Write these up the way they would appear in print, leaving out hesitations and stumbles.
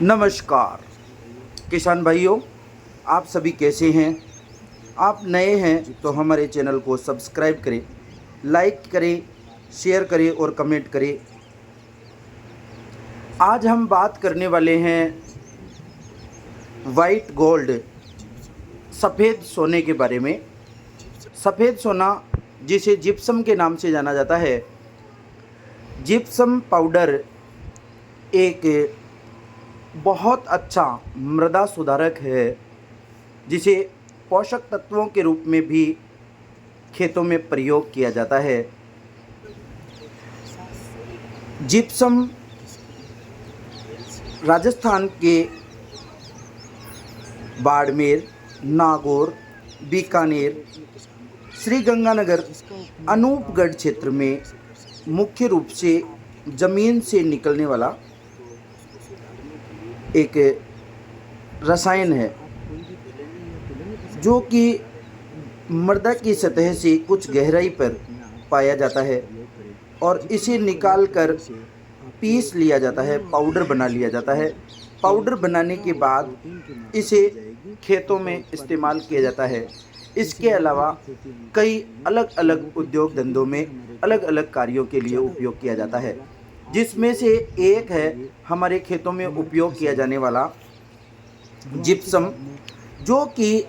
नमस्कार किसान भाइयों, आप सभी कैसे हैं। आप नए हैं तो हमारे चैनल को सब्सक्राइब करें, लाइक करें, शेयर करें और कमेंट करें। आज हम बात करने वाले हैं वाइट गोल्ड, सफ़ेद सोने के बारे में। सफ़ेद सोना जिसे जिप्सम के नाम से जाना जाता है। जिप्सम पाउडर एक बहुत अच्छा मृदा सुधारक है जिसे पोषक तत्वों के रूप में भी खेतों में प्रयोग किया जाता है। जिप्सम राजस्थान के बाड़मेर, नागौर, बीकानेर, श्रीगंगानगर, अनूपगढ़ क्षेत्र में मुख्य रूप से ज़मीन से निकलने वाला एक रसायन है जो कि मृदा की सतह से कुछ गहराई पर पाया जाता है और इसे निकालकर पीस लिया जाता है, पाउडर बना लिया जाता है। पाउडर बनाने के बाद इसे खेतों में इस्तेमाल किया जाता है। इसके अलावा कई अलग अलग उद्योग धंधों में अलग अलग कार्यों के लिए उपयोग किया जाता है, जिसमें से एक है हमारे खेतों में उपयोग किया जाने वाला जिप्सम, जो कि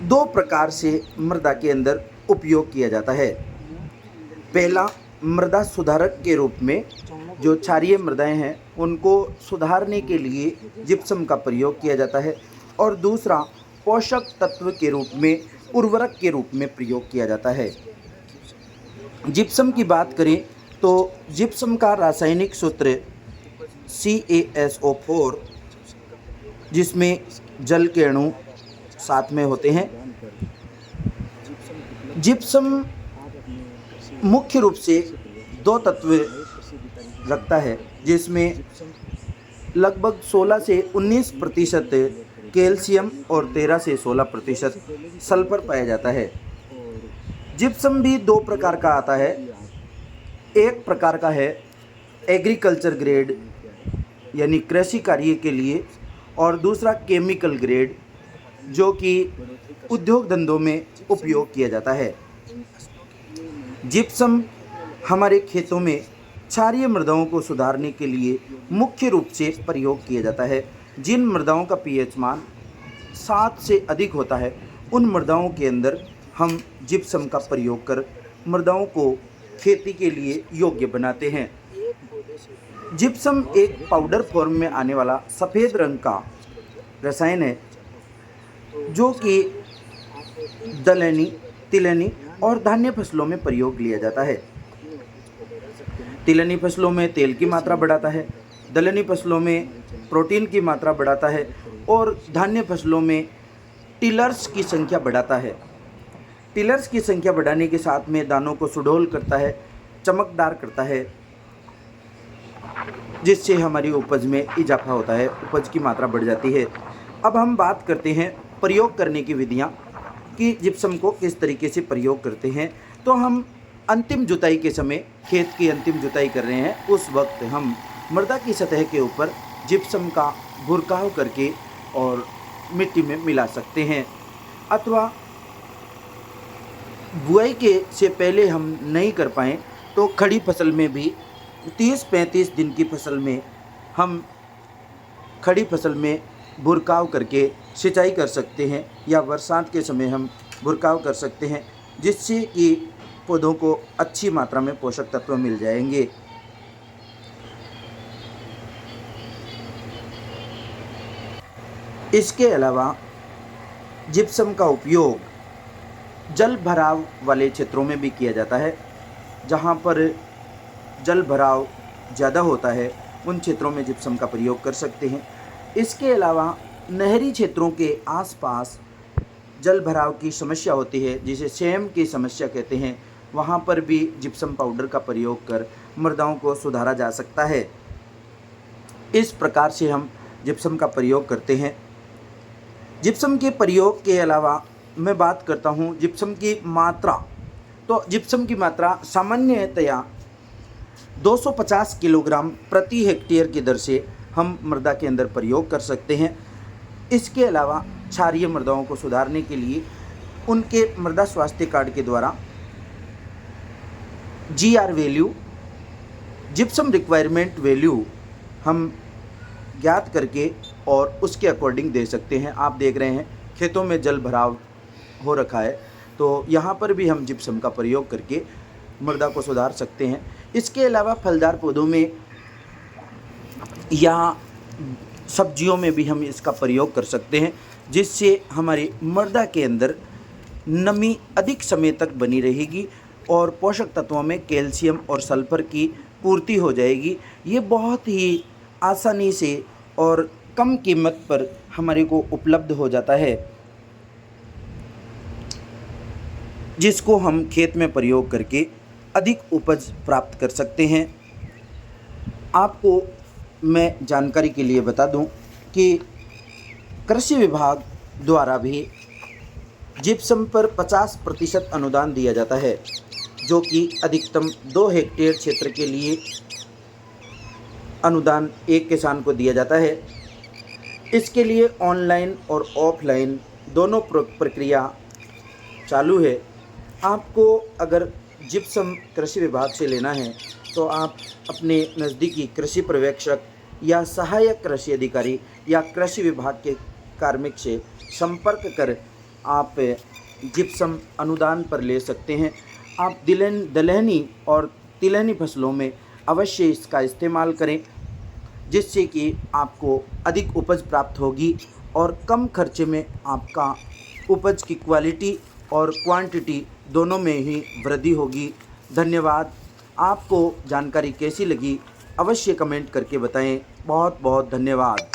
दो प्रकार से मृदा के अंदर उपयोग किया जाता है। पहला, मृदा सुधारक के रूप में, जो क्षारीय मृदाएं हैं उनको सुधारने के लिए जिप्सम का प्रयोग किया जाता है, और दूसरा पोषक तत्व के रूप में, उर्वरक के रूप में प्रयोग किया जाता है। जिप्सम की बात करें तो जिप्सम का रासायनिक सूत्र CaSO4, जिसमें जल के अणु साथ में होते हैं। जिप्सम मुख्य रूप से दो तत्व रखता है, जिसमें लगभग 16 से 19% कैल्शियम और 13 से 16% सल्फर पाया जाता है। जिप्सम भी दो प्रकार का आता है। एक प्रकार का है एग्रीकल्चर ग्रेड, यानी कृषि कार्य के लिए, और दूसरा केमिकल ग्रेड, जो कि उद्योग धंधों में उपयोग किया जाता है। जिप्सम हमारे खेतों में क्षारीय मृदाओं को सुधारने के लिए मुख्य रूप से प्रयोग किया जाता है। जिन मृदाओं का pH मान 7 से अधिक होता है, उन मृदाओं के अंदर हम जिप्सम का प्रयोग कर मृदाओं को खेती के लिए योग्य बनाते हैं। जिप्सम एक पाउडर फॉर्म में आने वाला सफ़ेद रंग का रसायन है, जो कि दलहनी, तिलहनी और धान्य फसलों में प्रयोग लिया जाता है। तिलहनी फसलों में तेल की मात्रा बढ़ाता है, दलहनी फसलों में प्रोटीन की मात्रा बढ़ाता है, और धान्य फसलों में टिलर्स की संख्या बढ़ाता है। टिलर्स की संख्या बढ़ाने के साथ में दानों को सुडौल करता है, चमकदार करता है, जिससे हमारी उपज में इजाफा होता है, उपज की मात्रा बढ़ जाती है। अब हम बात करते हैं प्रयोग करने की विधियाँ कि जिप्सम को किस तरीके से प्रयोग करते हैं। तो हम अंतिम जुताई के समय, खेत की अंतिम जुताई कर रहे हैं, उस वक्त हम मृदा की सतह के ऊपर जिप्सम का भुरकाव करके और मिट्टी में मिला सकते हैं, अथवा बुआई के से पहले हम नहीं कर पाएँ तो खड़ी फसल में भी 30-35 दिन की फसल में हम खड़ी फसल में भुरकाव करके सिंचाई कर सकते हैं, या बरसात के समय हम भुरकाव कर सकते हैं, जिससे कि पौधों को अच्छी मात्रा में पोषक तत्व मिल जाएंगे। इसके अलावा जिप्सम का उपयोग जल भराव वाले क्षेत्रों में भी किया जाता है। जहाँ पर जल भराव ज़्यादा होता है, उन क्षेत्रों में जिप्सम का प्रयोग कर सकते हैं। इसके अलावा नहरी क्षेत्रों के आसपास जल भराव की समस्या होती है, जिसे सेम की समस्या कहते हैं, वहाँ पर भी जिप्सम पाउडर का प्रयोग कर मृदाओं को सुधारा जा सकता है। इस प्रकार से हम जिप्सम का प्रयोग करते हैं। जिप्सम के प्रयोग के अलावा मैं बात करता हूँ जिप्सम की मात्रा। तो जिप्सम की मात्रा सामान्यतया 250 किलोग्राम प्रति हेक्टेयर की दर से हम मृदा के अंदर प्रयोग कर सकते हैं। इसके अलावा क्षारीय मृदाओं को सुधारने के लिए उनके मृदा स्वास्थ्य कार्ड के द्वारा GR value, gypsum requirement value हम ज्ञात करके और उसके अकॉर्डिंग दे सकते हैं। आप देख रहे हैं खेतों में जल भराव हो रखा है, तो यहाँ पर भी हम जिप्सम का प्रयोग करके मृदा को सुधार सकते हैं। इसके अलावा फलदार पौधों में या सब्जियों में भी हम इसका प्रयोग कर सकते हैं, जिससे हमारी मृदा के अंदर नमी अधिक समय तक बनी रहेगी और पोषक तत्वों में कैल्शियम और सल्फर की पूर्ति हो जाएगी। ये बहुत ही आसानी से और कम कीमत पर हमारे को उपलब्ध हो जाता है, जिसको हम खेत में प्रयोग करके अधिक उपज प्राप्त कर सकते हैं। आपको मैं जानकारी के लिए बता दूं कि कृषि विभाग द्वारा भी जिप्सम पर 50% अनुदान दिया जाता है, जो कि अधिकतम 2 हेक्टेयर क्षेत्र के लिए अनुदान एक किसान को दिया जाता है। इसके लिए ऑनलाइन और ऑफलाइन दोनों प्रक्रिया चालू है। आपको अगर जिप्सम कृषि विभाग से लेना है तो आप अपने नज़दीकी कृषि पर्यवेक्षक या सहायक कृषि अधिकारी या कृषि विभाग के कार्मिक से संपर्क कर आप जिप्सम अनुदान पर ले सकते हैं। आप दलहनी और तिलहनी फसलों में अवश्य इसका इस्तेमाल करें, जिससे कि आपको अधिक उपज प्राप्त होगी और कम खर्चे में आपका उपज की क्वालिटी और क्वांटिटी दोनों में ही वृद्धि होगी। धन्यवाद। आपको जानकारी कैसी लगी अवश्य कमेंट करके बताएं। बहुत बहुत धन्यवाद।